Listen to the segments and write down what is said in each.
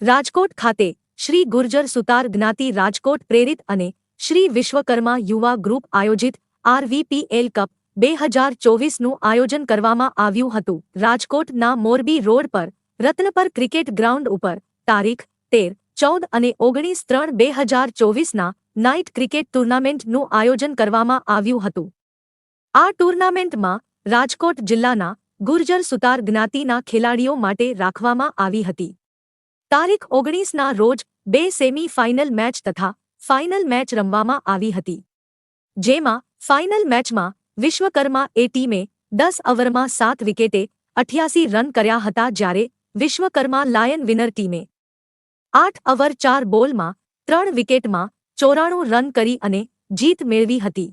રાજકોટ ખાતે શ્રી ગુર્જર સુતાર જ્ઞાતિ રાજકોટ પ્રેરિત અને શ્રી વિશ્વકર્મા યુવા ગ્રુપ આયોજિત RVPL કપ 2024નું આયોજન કરવામાં આવ્યું હતું. રાજકોટના મોરબી રોડ પર રત્નપર ક્રિકેટ ગ્રાઉન્ડ ઉપર તારીખ 13, 14 અને 19/3/2024ના નાઇટ ક્રિકેટ ટુર્નામેન્ટનું આયોજન કરવામાં આવ્યું હતું. આ ટુર્નામેન્ટમાં રાજકોટ જિલ્લાના ગુર્જર સુતાર જ્ઞાતિના ખેલાડીઓ માટે રાખવામાં આવી હતી. તારીખ 19ના રોજ 2 સેમી ફાઇનલ મેચ તથા ફાઇનલ મેચ રમવામાં આવી હતી. જેમાં ફાઇનલ મેચમાં વિશ્વકર્મા એ ટીમે 10 ઓવરમાં 7 વિકેટે 88 રન કર્યા હતા, જ્યારે વિશ્વકર્મા લાયન વિનર ટીમે 8 ઓવર 4 બોલમાં 3 વિકેટમાં 94 રન કરી અને જીત મેળવી હતી.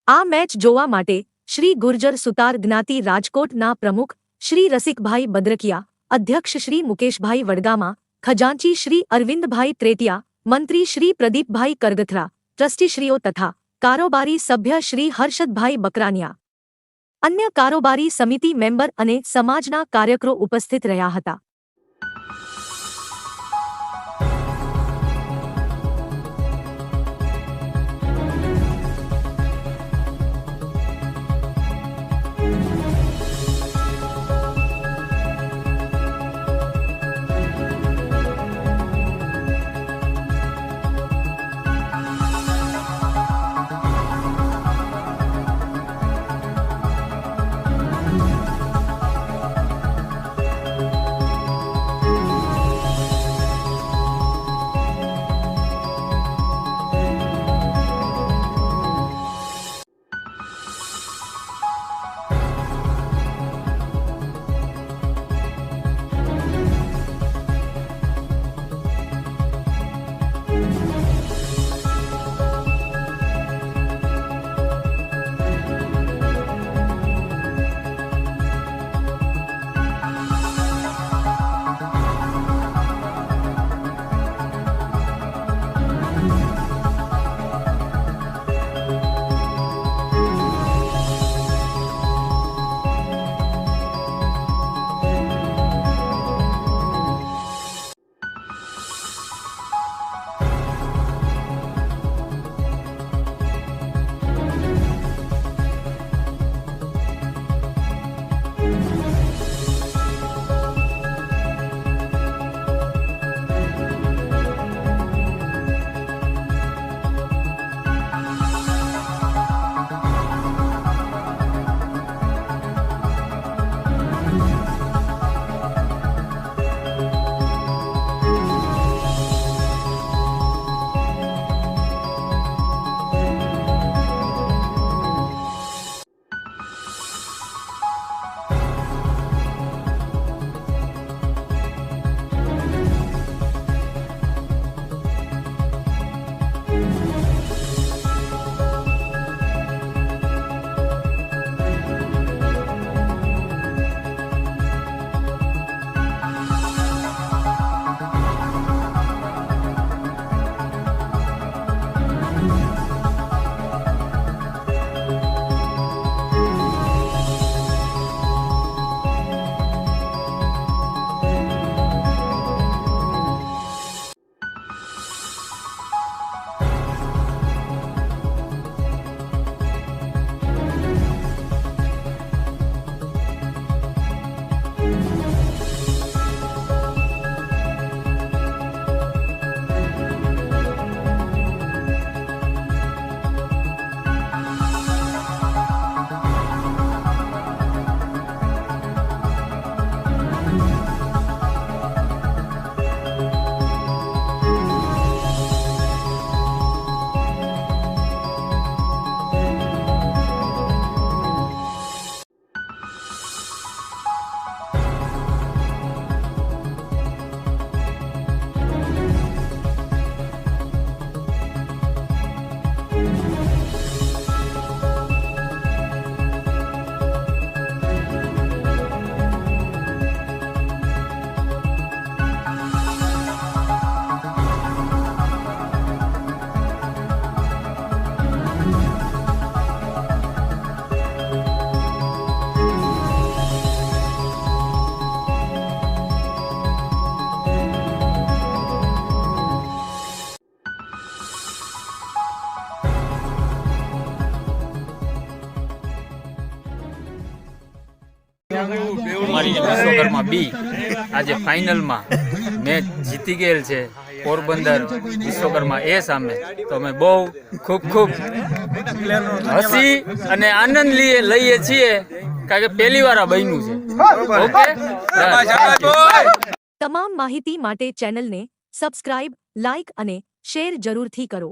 આ મેચ જોવા માટે શ્રી ગુર્જર સુતાર જ્ઞાતિ રાજકોટના પ્રમુખ શ્રી રસિકભાઈ બદ્રકિયા, અધ્યક્ષ શ્રી મુકેશભાઈ વડગામા, ખજાંચી શ્રી અરવિંદભાઈ ત્રેટિયા, મંત્રી શ્રી પ્રદીપભાઈ કરગથરા, ટ્રસ્ટીશ્રીઓ તથા કારોબારી સભ્ય શ્રી હર્ષદભાઈ બકરાનિયા, અન્ય કારોબારી સમિતિ મેમ્બર અને સમાજના કાર્યકરો ઉપસ્થિત રહ્યા હતા. અમારી વિશ્વકર્મા બી આજે ફાઇનલમાં મેચ જીતી ગયેલ છે પોરબંદર વિશ્વકર્મા એ સામે. તો અમે બહુ ખૂબ હસી અને આનંદ લઈએ છીએ કારણ કે પહેલી વાર આ બન્યું છે. ઓકે, તમામ માહિતી માટે ચેનલને સબસ્ક્રાઇબ, લાઇક અને શેર જરૂરથી કરો.